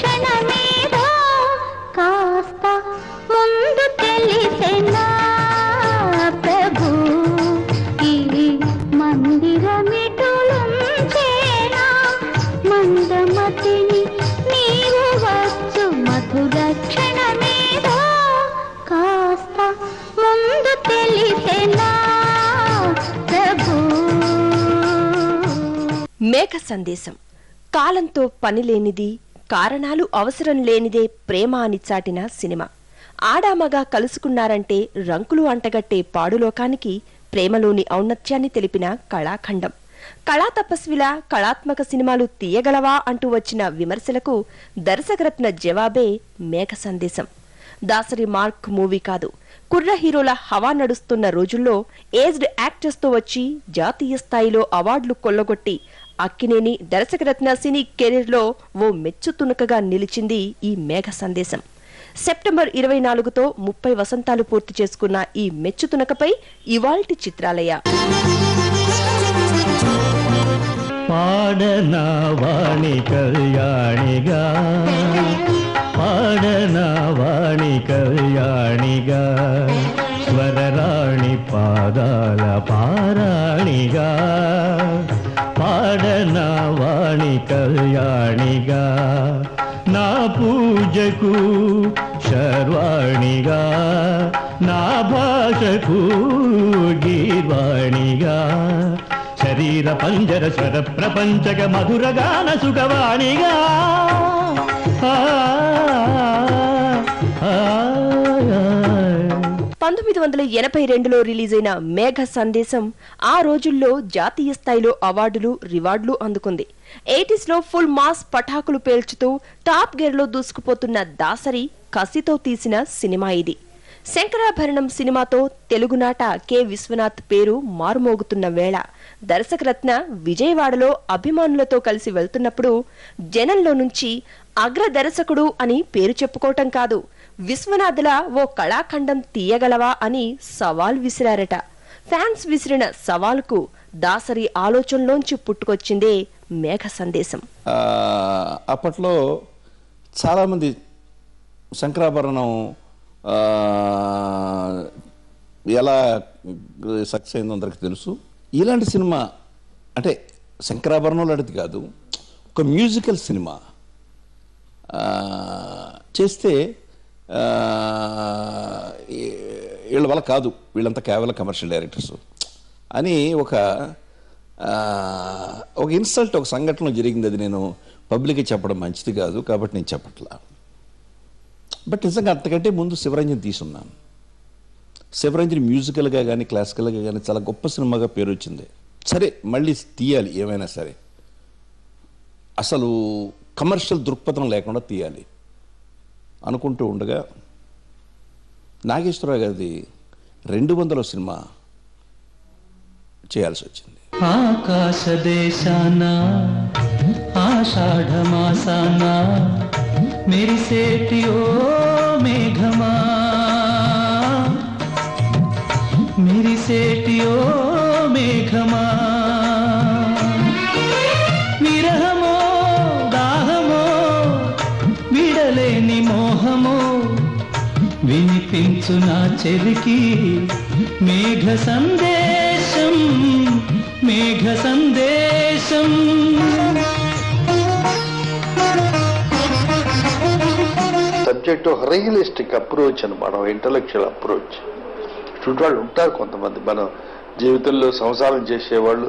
క్షణమేదో కాస్త ముందు తెలిసెనా ప్రభు ఈ మందిరమిటులుంచేనా మందమతిని నీవు వచ్చు మధుర క్షణమేదో కాస్త ముందు తెలిసెనా ప్రభు. మేఘ సందేశం కాలంతో పని లేనిది, కారణాలు అవసరం లేనిదే ప్రేమ అని చాటిన సినిమా. ఆడామగా కలుసుకున్నారంటే రంకులు అంటగట్టే పాడులోకానికి ప్రేమలోని ఔన్నత్యాన్ని తెలిపిన కళాఖండం. కళా తపస్విలా కళాత్మక సినిమాలు తీయగలవా అంటూ వచ్చిన విమర్శలకు దర్శకరత్న జవాబే మేఘ సందేశం. దాసరి మార్క్ మూవీ కాదు, కుర్ర హీరోల హవా నడుస్తున్న రోజుల్లో ఏజ్డ్ యాక్టర్స్ తో వచ్చి జాతీయ స్థాయిలో అవార్డులు కొల్లగొట్టి అక్కినేని దర్శకరత్న సినీ కెరీర్ లో ఓ మెచ్చుతునకగా నిలిచింది ఈ మేఘ సందేశం. సెప్టెంబర్ 24తో 30 వసంతాలు పూర్తి చేసుకున్న ఈ మెచ్చుతునకపై ఇవాల్టి చిత్రాలయ. పాడనా వాణి కళ్యాణిగా, పాడనా వాణి కళ్యాణిగా, స్వరరాణి పాదాల పారాణిగా, పాడనా వాణి కళ్యాణిగా, నా పూజకు శర్వాణిగా, నా భాషకు గీర్వాణిగా, శరీర పంజర స్వర ప్రపంచక మధురగాన సుఖవాణిగా. 1982లో రిలీజైన మేఘ సందేశం ఆ రోజుల్లో జాతీయ స్థాయిలో అవార్డులు రివార్డులు అందుకుంది. 80స్లో ఫుల్ మాస్ పటాకులు పేల్చుతూ టాప్ గేర్లో దూసుకుపోతున్న దాసరి కసితో తీసిన సినిమా ఇది. శంకరాభరణం సినిమాతో తెలుగునాట కె విశ్వనాథ్ పేరు మారుమోగుతున్న వేళ దర్శకరత్న విజయవాడలో అభిమానులతో కలిసి వెళ్తున్నప్పుడు జనంలో నుంచి అగ్ర దర్శకుడు అని పేరు చెప్పుకోవటం కాదు, విశ్వనాథ్లా ఓ కళాఖండం తీయగలవా అని సవాల్ విసిరారట. ఫ్యాన్స్ విసిరిన సవాల్కు దాసరి ఆలోచనలోంచి పుట్టుకొచ్చిందే మేఘ సందేశం. అప్పట్లో చాలామంది శంకరాభరణం ఎలా సక్సెస్ అయిందో అందరికి తెలుసు. ఇలాంటి సినిమా అంటే శంకరాభరణం లాంటిది కాదు, ఒక మ్యూజికల్ సినిమా చేస్తే వీళ్ళ వల్ల కాదు, వీళ్ళంతా కేవలం కమర్షియల్ డైరెక్టర్స్ అని ఒక ఇన్సల్ట్, ఒక సంఘటన జరిగింది. అది నేను పబ్లిక్గా చెప్పడం మంచిది కాదు కాబట్టి నేను చెప్పట్లా. బట్ నిజంగా అంతకంటే ముందు శివరంజన్ తీసున్నాను. శివరంజన్ మ్యూజికల్గా కానీ క్లాసికల్గా కానీ చాలా గొప్ప సినిమాగా పేరు వచ్చింది. సరే మళ్ళీ తీయాలి, ఏమైనా సరే అసలు కమర్షియల్ దృక్పథం లేకుండా తీయాలి అనుకుంటూ ఉండగా నాగేశ్వరరావు గారిది 200 సినిమా చేయాల్సి వచ్చింది. ఆకాశ దేశాన ఆషాఢ మాసాన మెరిసేటి ఓ మేఘమా, మెరిసేటి ఓ మేఘమా, విరహమో దాహమో విడలేని మోహమో వినిపించు నా చెలికి మేఘ సందేశం, మేఘ సందేశం. సబ్జెక్ట్ ఒక రియలిస్టిక్ అప్రోచ్ అనమాట, ఇంటలెక్చువల్ అప్రోచ్. ఇటువంటి వాళ్ళు ఉంటారు కొంతమంది. మన జీవితంలో సంసారం చేసేవాళ్ళు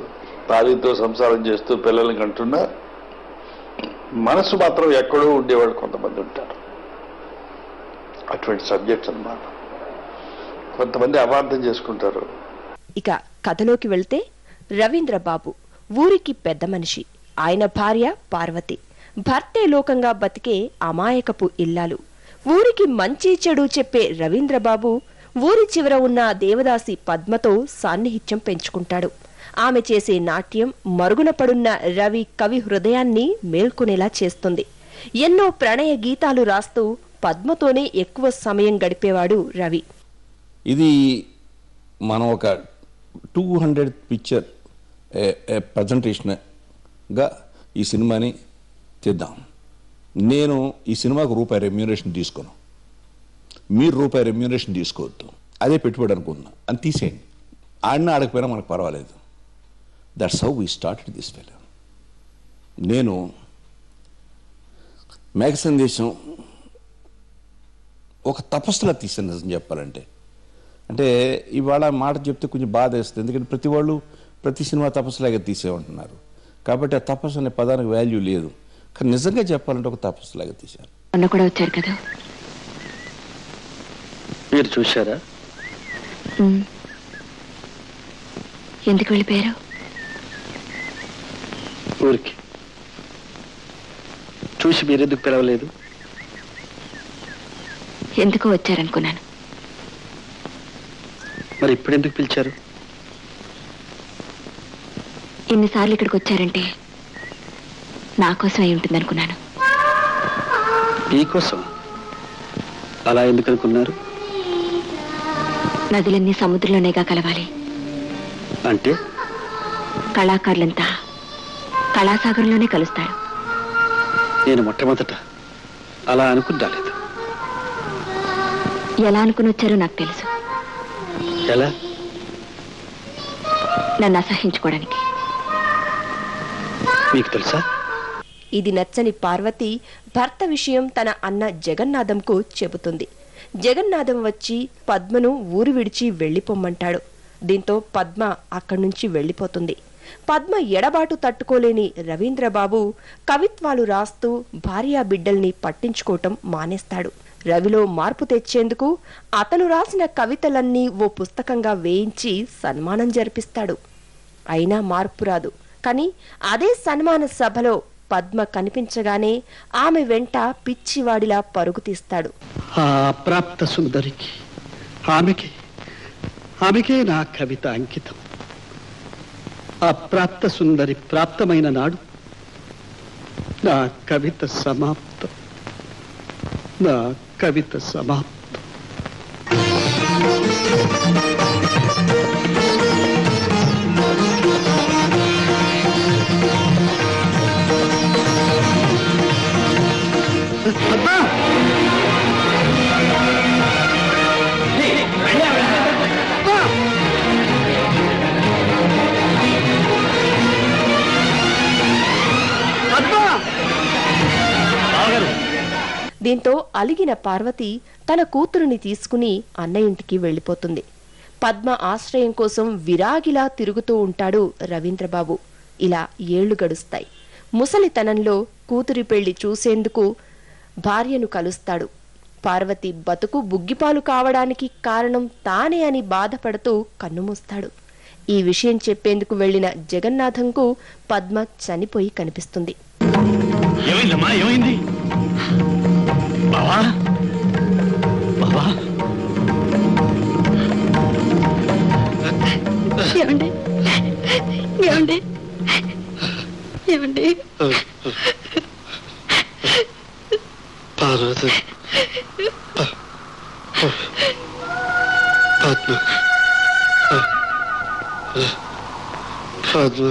భార్యతో సంసారం చేస్తూ పిల్లల్ని కంటున్నా మనసు మాత్రం ఎక్కడో ఉండేవాళ్ళు కొంతమంది ఉంటారు. అటువంటి సబ్జెక్ట్స్ అన్నమాట. కొంతమంది అపార్థం చేసుకుంటారు. ఇక కథలోకి వెళ్తే రవీంద్ర బాబు ఊరికి పెద్ద మనిషి, ఆయన భార్య పార్వతి, భర్తే లోకంగా బతికే అమాయకపు ఇల్లాలు. ఊరికి మంచి చెడు చెప్పే రవీంద్రబాబు ఊరి చివర ఉన్న దేవదాసి పద్మతో సాన్నిహిత్యం పెంచుకుంటాడు. ఆమె చేసే నాట్యం మరుగున పడున్న రవి కవి హృదయాన్ని మేల్కొనేలా చేస్తుంది. ఎన్నో ప్రణయ గీతాలు రాస్తూ పద్మతోనే ఎక్కువ సమయం గడిపేవాడు రవి. ఇది మనం ఒక 200 పిక్చర్ ప్రజెంటేషన్గా ఈ సినిమాని తీద్దాం. నేను ఈ సినిమాకు రూపాయి రెమ్యూనరేషన్ తీసుకోను, మీరు రూపాయి రెమ్యూనరేషన్ తీసుకోవద్దు, అదే పెట్టుబడి అనుకుంటున్నా అని తీసేయండి, ఆడినా ఆడకపోయినా మనకు పర్వాలేదు. That's how we started this film. నేను మేఘ సందేశం ఒక తపస్సులా తీసాను నిజం చెప్పాలంటే. అంటే ఇవాళ మాట చెప్తే కొంచెం బాధ వేస్తుంది, ఎందుకంటే ప్రతి వాళ్ళు ప్రతి సినిమా తపస్సులాగా తీసేమంటున్నారు, కాబట్టి ఆ తపస్సు అనే పదానికి వాల్యూ లేదు. కానీ నిజంగా చెప్పాలంటే ఒక తపస్సులాగా తీశాను. అన్న కూడా వచ్చారు కదా, మీరు చూశారా? ఎందుకు వెళ్ళిపోయారు? ఊరికి చూసి మీరెందుకు పిలవలేదు? ఎందుకో వచ్చారనుకున్నాను. మరి ఇప్పుడెందుకు పిలిచారు? ఇన్నిసార్లు ఇక్కడికి వచ్చారంటే నా కోసం అయి ఉంటుందనుకున్నాను. మీకోసం? అలా ఎందుకు అనుకున్నారు? నదులన్నీ సముద్రంలోనేగా కలవాలి. అంటే కళాకారులంతా కళాసాగరంలోనే కలుస్తారు. నేను మొట్టమొదట అలా అనుకుని రాలేదు. ఎలా అనుకుని వచ్చారో నాకు తెలుసు. ఎలా? నన్ను అసహించుకోవడానికి. మీకు తెలుసా? ఇది నచ్చని పార్వతి భర్త విషయం తన అన్న జగన్నాథంకు చెబుతుంది. జగన్నాథం వచ్చి పద్మను ఊరు విడిచి వెళ్లిపోమ్మంటాడు. దీంతో పద్మ అక్కడి నుంచి వెళ్లిపోతుంది. పద్మ ఎడబాటు తట్టుకోలేని రవీంద్రబాబు కవిత్వాలు రాస్తూ భార్యా బిడ్డల్ని పట్టించుకోవటం మానేస్తాడు. రవిలో మార్పు తెచ్చేందుకు అతను రాసిన కవితలన్నీ ఓ పుస్తకంగా వేయించి సన్మానం జరిపిస్తాడు. అయినా మార్పు రాదు. కాని అదే సన్మాన సభలో పద్మ కనిపించగానే ఆమె వెంట పిచ్చివాడిలా పరుగు తీస్తాడు. ఆ అప్రాప్త సుందరికి ఆమెకే నా కవిత అంకితం. అప్రాప్త సుందరి ప్రాప్తమైన నాడు నా కవిత సమాప్తం. నా కవిత సమాప్తం. దీంతో అలిగిన పార్వతి తన కూతురుని తీసుకుని అన్న ఇంటికి వెళ్లిపోతుంది. పద్మ ఆశ్రయం కోసం విరాగిలా తిరుగుతూ ఉంటాడు రవీంద్రబాబు. ఇలా ఏళ్లు గడుస్తాయి. ముసలితనంలో కూతురి పెళ్లి చూసేందుకు భార్యను కలుస్తాడు. పార్వతి బతుకు బుగ్గిపాలు కావడానికి కారణం తానే అని బాధపడుతూ కన్నుమూస్తాడు. ఈ విషయం చెప్పేందుకు వెళ్లిన జగన్నాథంకు పద్మ చనిపోయి కనిపిస్తుంది. ఏమండి ఏమండి ఏమండి? పార్వతి, పద్మ, పద్మ.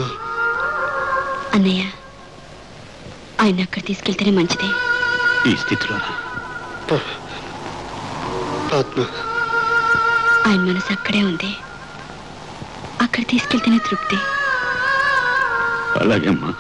అన్నయ్య, ఆయన అక్కడ తీసుకెళ్తేనే మంచిది. ఈ స్థితిలోనా? పద్మ, ఆయన మనసు అక్కడే ఉంది. అక్కడ తీసుకెళ్తేనే తృప్తి. అలాగే అమ్మా.